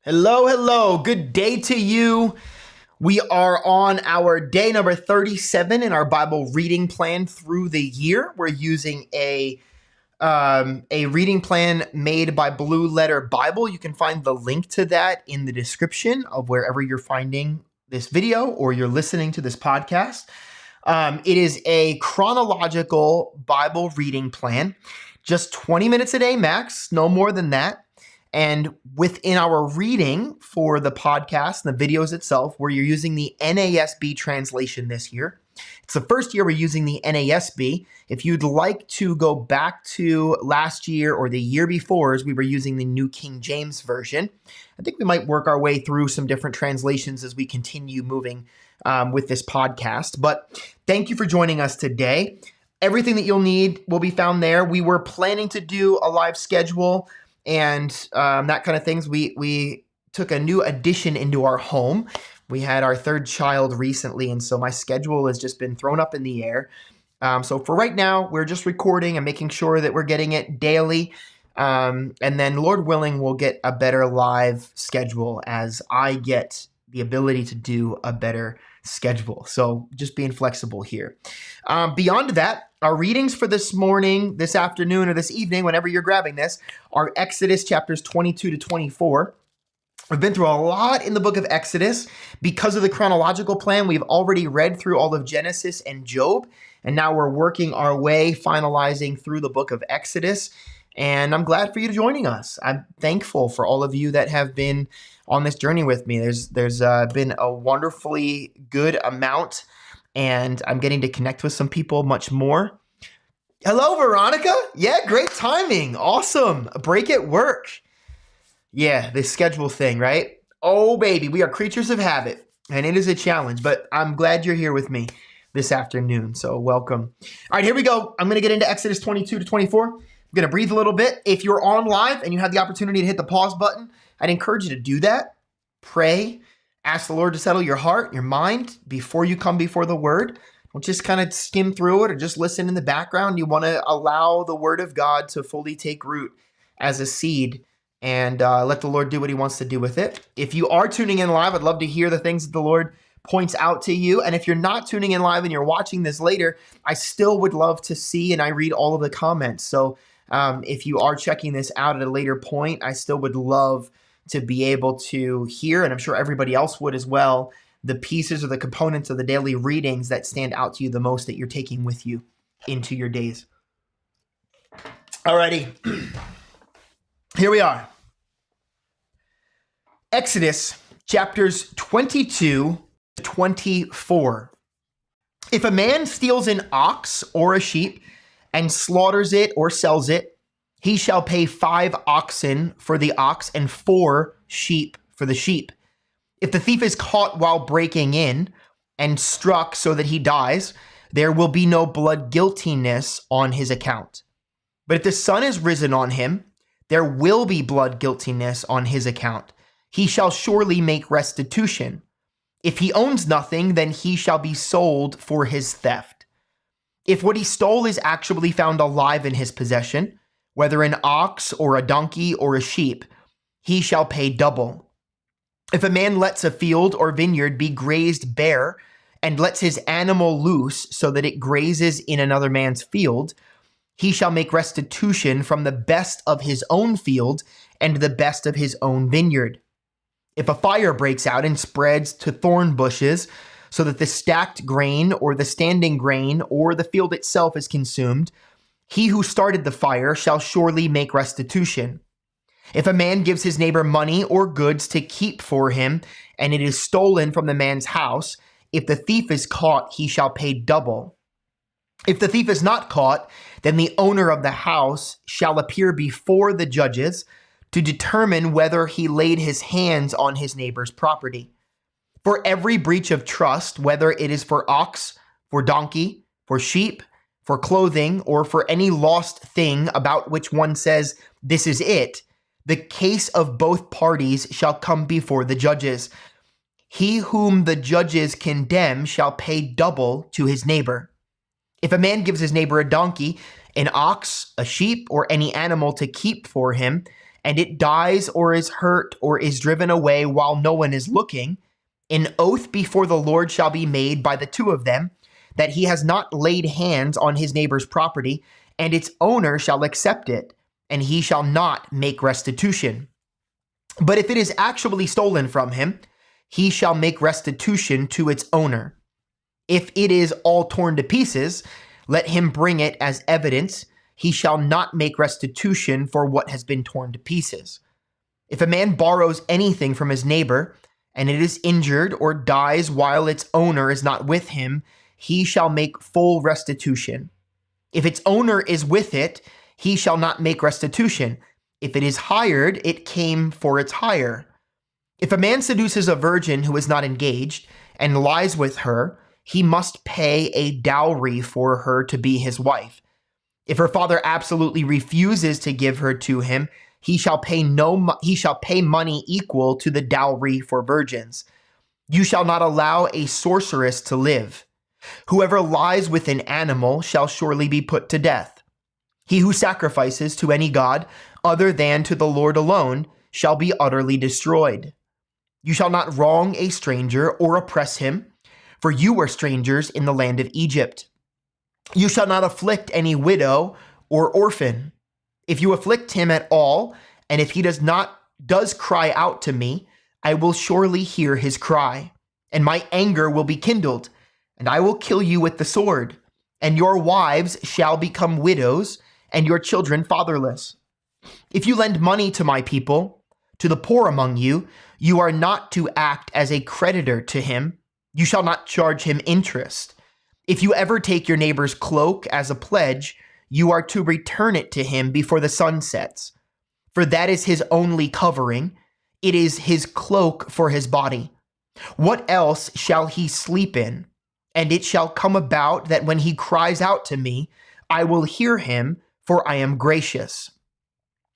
Hello, hello. Good day to you. We are on our day number 37 in our Bible reading plan through the year. We're using a reading plan made by Blue Letter Bible. You can find the link to that in the description of wherever you're finding this video or you're listening to this podcast. It is a chronological Bible reading plan, just 20 minutes a day max, no more than that. And within our reading for the podcast and the videos itself, where you're using the NASB translation this year. It's the first year we're using the NASB. If you'd like to go back to last year or the year before, as we were using the New King James Version, I think we might work our way through some different translations as we continue moving with this podcast. But thank you for joining us today. Everything that you'll need will be found there. We were planning to do a live schedule and that kind of things. We took a new addition into our home. We had our third child recently, and so my schedule has just been thrown up in the air. So for right now, we're just recording and making sure that we're getting it daily. And then Lord willing, we'll get a better live schedule as I get the ability to do a better schedule. So just being flexible here. Beyond that, our readings for this morning, this afternoon, or this evening, whenever you're grabbing this, are Exodus chapters 22 to 24. We've been through a lot in the book of Exodus. Because of the chronological plan, we've already read through all of Genesis and Job, and now we're working our way, finalizing through the book of Exodus. And I'm glad for you joining us. I'm thankful for all of you that have been on this journey with me. There's been a wonderfully good amount, and I'm getting to connect with some people much more. Hello, Veronica. Yeah, great timing. Awesome. A break at work. Yeah, this schedule thing, right? Oh, baby, we are creatures of habit, and it is a challenge, but I'm glad you're here with me this afternoon, so welcome. All right, here we go. I'm going to get into Exodus 22 to 24. I'm going to breathe a little bit. If you're on live and you have the opportunity to hit the pause button, I'd encourage you to do that. Pray. Ask the Lord to settle your heart, your mind before you come before the word. Don't just kind of skim through it or just listen in the background. You want to allow the word of God to fully take root as a seed and let the Lord do what he wants to do with it. If you are tuning in live, I'd love to hear the things that the Lord points out to you. And if you're not tuning in live and you're watching this later, I still would love to see and I read all of the comments. So if you are checking this out at a later point, I still would love to be able to hear, and I'm sure everybody else would as well, the pieces or the components of the daily readings that stand out to you the most that you're taking with you into your days. Alrighty, here we are. Exodus chapters 22 to 24. If a man steals an ox or a sheep and slaughters it or sells it, he shall pay 5 oxen for the ox and 4 sheep for the sheep. If the thief is caught while breaking in and struck so that he dies, there will be no blood guiltiness on his account. But if the sun is risen on him, there will be blood guiltiness on his account. He shall surely make restitution. If he owns nothing, then he shall be sold for his theft. If what he stole is actually found alive in his possession, whether an ox or a donkey or a sheep, he shall pay double. If a man lets a field or vineyard be grazed bare and lets his animal loose so that it grazes in another man's field, he shall make restitution from the best of his own field and the best of his own vineyard. If a fire breaks out and spreads to thorn bushes so that the stacked grain or the standing grain or the field itself is consumed, he who started the fire shall surely make restitution. If a man gives his neighbor money or goods to keep for him, and it is stolen from the man's house, if the thief is caught, he shall pay double. If the thief is not caught, then the owner of the house shall appear before the judges to determine whether he laid his hands on his neighbor's property. For every breach of trust, whether it is for ox, for donkey, for sheep, for clothing, or for any lost thing about which one says, "This is it," the case of both parties shall come before the judges. He whom the judges condemn shall pay double to his neighbor. If a man gives his neighbor a donkey, an ox, a sheep, or any animal to keep for him, and it dies or is hurt or is driven away while no one is looking, an oath before the Lord shall be made by the two of them that he has not laid hands on his neighbor's property, and its owner shall accept it, and he shall not make restitution. But if it is actually stolen from him, he shall make restitution to its owner. If it is all torn to pieces, let him bring it as evidence. He shall not make restitution for what has been torn to pieces. If a man borrows anything from his neighbor, and it is injured or dies while its owner is not with him, he shall make full restitution. If its owner is with it, he shall not make restitution. If it is hired, it came for its hire. If a man seduces a virgin who is not engaged and lies with her, he must pay a dowry for her to be his wife. If her father absolutely refuses to give her to him, he shall pay money equal to the dowry for virgins. You shall not allow a sorceress to live. Whoever lies with an animal shall surely be put to death. He who sacrifices to any god other than to the Lord alone shall be utterly destroyed. You shall not wrong a stranger or oppress him, for you were strangers in the land of Egypt. You shall not afflict any widow or orphan. If you afflict him at all, and if he does cry out to me, I will surely hear his cry, and my anger will be kindled, and I will kill you with the sword, and your wives shall become widows, and your children fatherless. If you lend money to my people, to the poor among you, you are not to act as a creditor to him. You shall not charge him interest. If you ever take your neighbor's cloak as a pledge, you are to return it to him before the sun sets. For that is his only covering. It is his cloak for his body. What else shall he sleep in? And it shall come about that when he cries out to me, I will hear him, for I am gracious.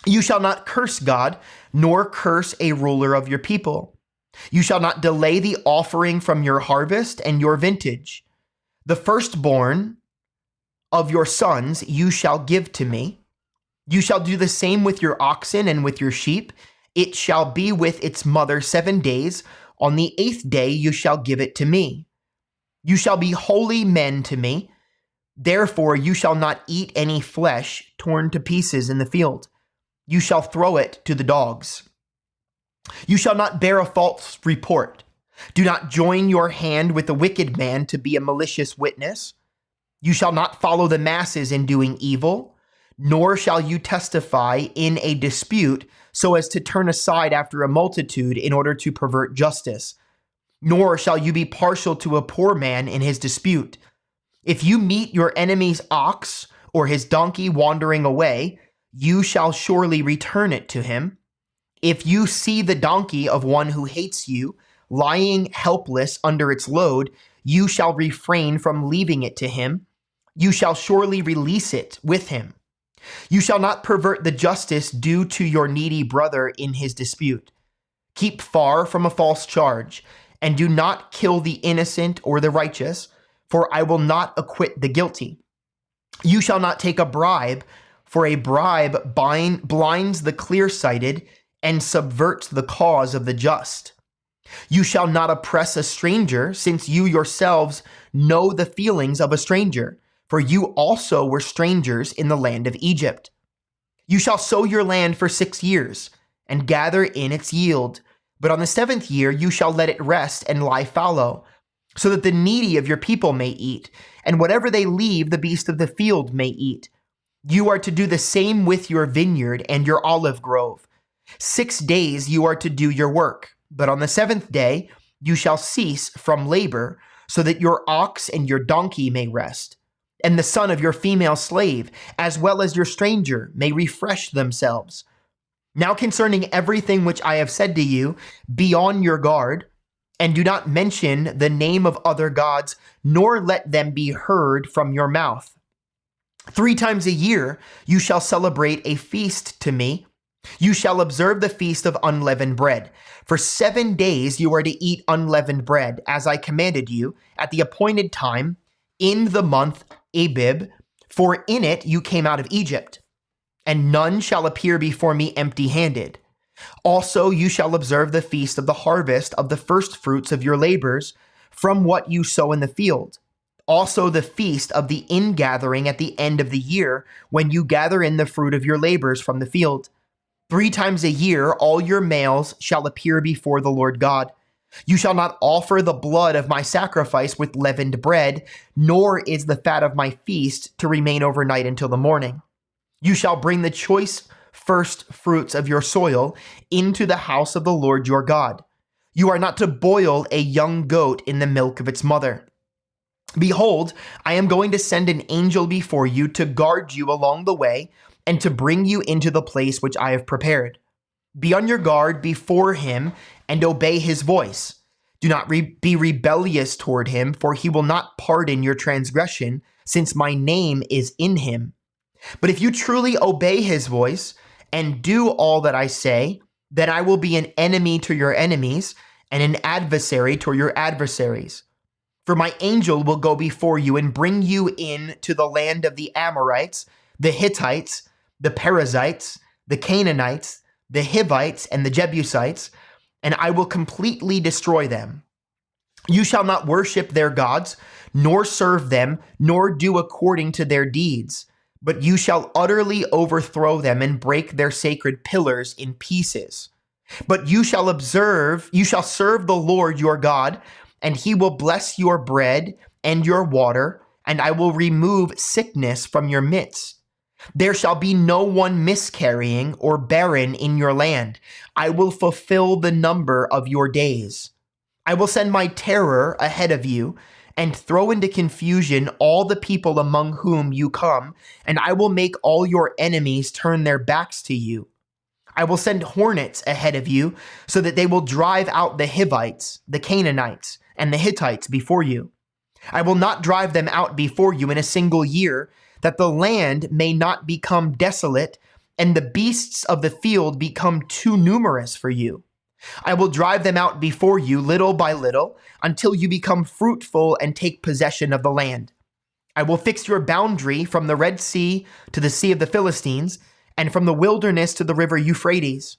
You shall not curse God, nor curse a ruler of your people. You shall not delay the offering from your harvest and your vintage. The firstborn of your sons you shall give to me. You shall do the same with your oxen and with your sheep. It shall be with its mother 7 days. On the 8th day you shall give it to me. You shall be holy men to me. Therefore you shall not eat any flesh torn to pieces in the field. You shall throw it to the dogs. You shall not bear a false report. Do not join your hand with a wicked man to be a malicious witness. You shall not follow the masses in doing evil, nor shall you testify in a dispute so as to turn aside after a multitude in order to pervert justice. Nor shall you be partial to a poor man in his dispute. If you meet your enemy's ox or his donkey wandering away, you shall surely return it to him. If you see the donkey of one who hates you lying helpless under its load, you shall refrain from leaving it to him. You shall surely release it with him. You shall not pervert the justice due to your needy brother in his dispute. Keep far from a false charge, and do not kill the innocent or the righteous, for I will not acquit the guilty. You shall not take a bribe, for a bribe blinds the clear-sighted and subverts the cause of the just. You shall not oppress a stranger, since you yourselves know the feelings of a stranger, for you also were strangers in the land of Egypt. You shall sow your land for 6 years, and gather in its yield. But on the 7th year you shall let it rest and lie fallow, so that the needy of your people may eat, and whatever they leave the beast of the field may eat. You are to do the same with your vineyard and your olive grove. 6 days you are to do your work, but on the 7th day you shall cease from labor, so that your ox and your donkey may rest, and the son of your female slave, as well as your stranger, may refresh themselves. Now concerning everything which I have said to you, be on your guard, and do not mention the name of other gods, nor let them be heard from your mouth. 3 times a year you shall celebrate a feast to me. You shall observe the feast of unleavened bread. For 7 days you are to eat unleavened bread, as I commanded you, at the appointed time, in the month Abib, for in it you came out of Egypt. and none shall appear before me empty-handed. Also you shall observe the feast of the harvest of the first fruits of your labors from what you sow in the field. Also the feast of the ingathering at the end of the year, when you gather in the fruit of your labors from the field. 3 times a year all your males shall appear before the Lord God. You shall not offer the blood of my sacrifice with leavened bread, nor is the fat of my feast to remain overnight until the morning. You shall bring the choice first fruits of your soil into the house of the Lord your God. You are not to boil a young goat in the milk of its mother. Behold, I am going to send an angel before you to guard you along the way and to bring you into the place which I have prepared. Be on your guard before him and obey his voice. Do not be rebellious toward him, for he will not pardon your transgression, since my name is in him. But if you truly obey his voice and do all that I say, then I will be an enemy to your enemies and an adversary to your adversaries. For my angel will go before you and bring you in to the land of the Amorites, the Hittites, the Perizzites, the Canaanites, the Hivites, and the Jebusites, and I will completely destroy them. You shall not worship their gods, nor serve them, nor do according to their deeds, but you shall utterly overthrow them and break their sacred pillars in pieces. But you shall serve the Lord your God, and he will bless your bread and your water, and I will remove sickness from your midst. There shall be no one miscarrying or barren in your land. I will fulfill the number of your days. I will send my terror ahead of you and throw into confusion all the people among whom you come, and I will make all your enemies turn their backs to you. I will send hornets ahead of you so that they will drive out the Hivites, the Canaanites, and the Hittites before you. I will not drive them out before you in a single year, that the land may not become desolate and the beasts of the field become too numerous for you. I will drive them out before you little by little until you become fruitful and take possession of the land. I will fix your boundary from the Red Sea to the Sea of the Philistines and from the wilderness to the river Euphrates.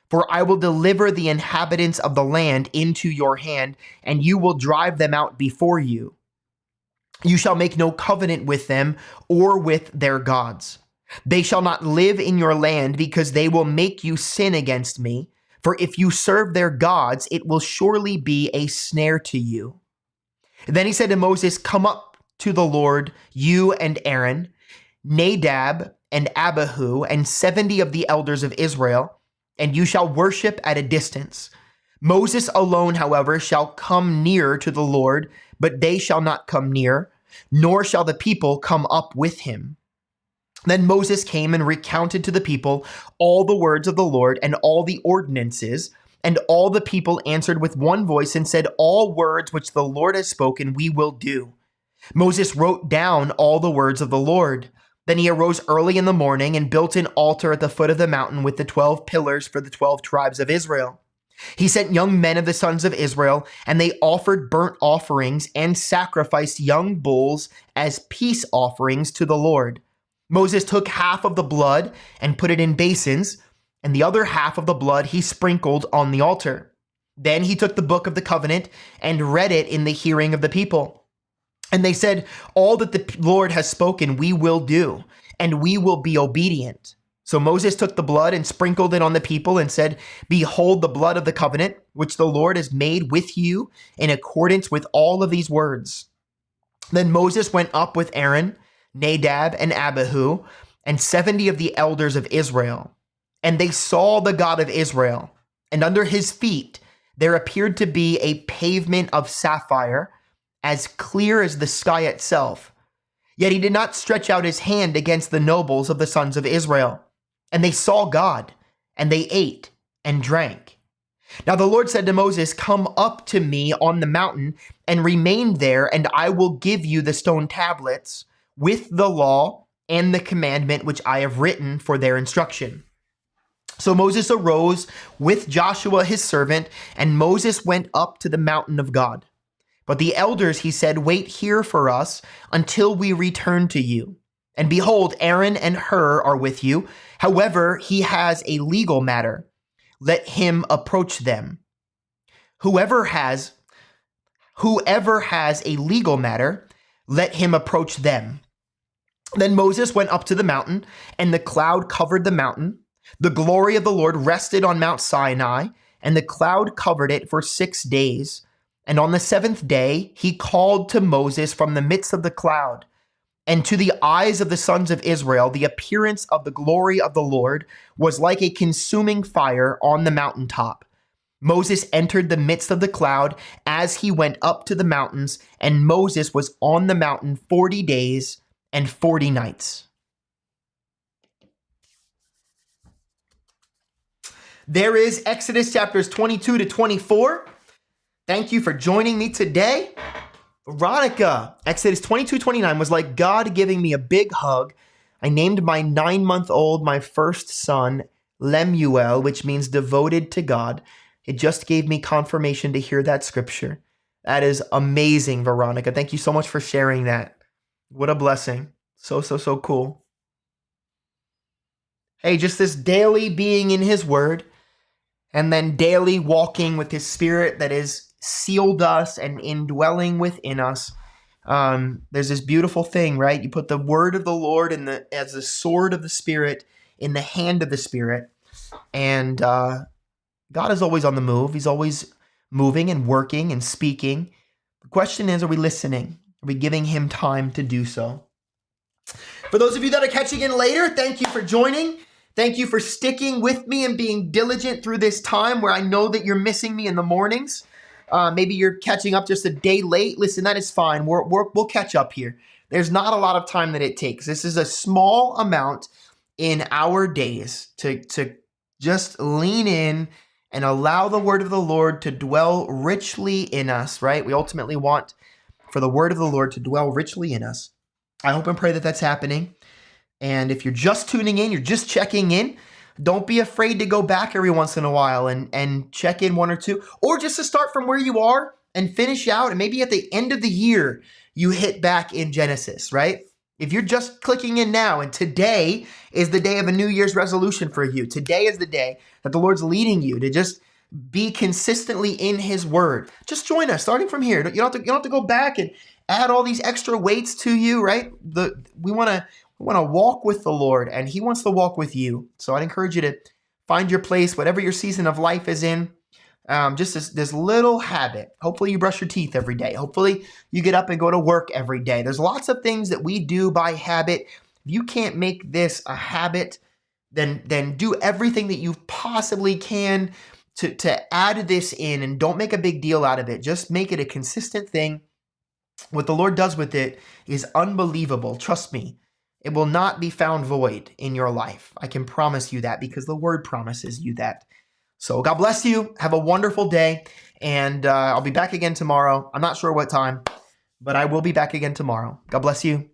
For I will deliver the inhabitants of the land into your hand, and you will drive them out before you. You shall make no covenant with them or with their gods. They shall not live in your land, because they will make you sin against me. For if you serve their gods, it will surely be a snare to you. Then he said to Moses, come up to the Lord, you and Aaron, Nadab and Abihu, and 70 of the elders of Israel, and you shall worship at a distance. Moses alone, however, shall come near to the Lord, but they shall not come near, nor shall the people come up with him. Then Moses came and recounted to the people all the words of the Lord and all the ordinances, and all the people answered with one voice and said, all words which the Lord has spoken we will do. Moses wrote down all the words of the Lord. Then he arose early in the morning and built an altar at the foot of the mountain with the 12 pillars for the 12 tribes of Israel. He sent young men of the sons of Israel, and they offered burnt offerings and sacrificed young bulls as peace offerings to the Lord. Moses took half of the blood and put it in basins, and the other half of the blood he sprinkled on the altar. Then he took the book of the covenant and read it in the hearing of the people. And they said, all that the Lord has spoken we will do, and we will be obedient. So Moses took the blood and sprinkled it on the people and said, behold the blood of the covenant, which the Lord has made with you in accordance with all of these words. Then Moses went up with Aaron, Nadab, and Abihu, and 70 of the elders of Israel. And they saw the God of Israel, and under his feet there appeared to be a pavement of sapphire, as clear as the sky itself. Yet he did not stretch out his hand against the nobles of the sons of Israel. And they saw God, and they ate and drank. Now the Lord said to Moses, come up to me on the mountain and remain there, and I will give you the stone tablets with the law and the commandment which I have written for their instruction. So Moses arose with Joshua his servant, and Moses went up to the mountain of God. But the elders, he said, wait here for us until we return to you. And behold, Aaron and Hur are with you. However, he has a legal matter. Let him approach them. Whoever has a legal matter, let him approach them. Then Moses went up to the mountain, and the cloud covered the mountain. The glory of the Lord rested on Mount Sinai, and the cloud covered it for 6 days. And on the 7th day, he called to Moses from the midst of the cloud. And to the eyes of the sons of Israel, the appearance of the glory of the Lord was like a consuming fire on the mountaintop. Moses entered the midst of the cloud as he went up to the mountains, and Moses was on the mountain 40 days and 40 nights. There is Exodus chapters 22 to 24. Thank you for joining me today. Veronica, Exodus 22:29 was like God giving me a big hug. I named my 9-month-old, my first son, Lemuel, which means devoted to God. It just gave me confirmation to hear that scripture. That is amazing, Veronica. Thank you so much for sharing that. What a blessing. So cool. Hey, just this daily being in his word, and then daily walking with his spirit that is sealed us and indwelling within us. There's this beautiful thing, right? You put the word of the Lord as the sword of the Spirit in the hand of the Spirit. And God is always on the move. He's always moving and working and speaking. The question is, are we listening? Are we giving him time to do so? For those of you that are catching in later, thank you for joining. Thank you for sticking with me and being diligent through this time where I know that you're missing me in the mornings. Maybe you're catching up just a day late. Listen, that is fine. We'll catch up here. There's not a lot of time that it takes. This is a small amount in our days to just lean in and allow the word of the Lord to dwell richly in us, right? We ultimately want for the word of the Lord to dwell richly in us. I hope and pray that that's happening. And if you're just tuning in, you're just checking in, don't be afraid to go back every once in a while and check in one or two, or just to start from where you are and finish out. And maybe at the end of the year, you hit back in Genesis, right? If you're just clicking in now, and today is the day of a New Year's resolution for you. Today is the day that the Lord's leading you to just be consistently in his word. Just join us starting from here. You don't have to go back and add all these extra weights to you, right? We want to walk with the Lord, and he wants to walk with you. So I'd encourage you to find your place, whatever your season of life is in. Just this little habit. Hopefully you brush your teeth every day. Hopefully you get up and go to work every day. There's lots of things that we do by habit. If you can't make this a habit, then do everything that you possibly can to add this in, and don't make a big deal out of it. Just make it a consistent thing. What the Lord does with it is unbelievable. Trust me. It will not be found void in your life. I can promise you that because the word promises you that. So God bless you. Have a wonderful day. And I'll be back again tomorrow. I'm not sure what time, but I will be back again tomorrow. God bless you.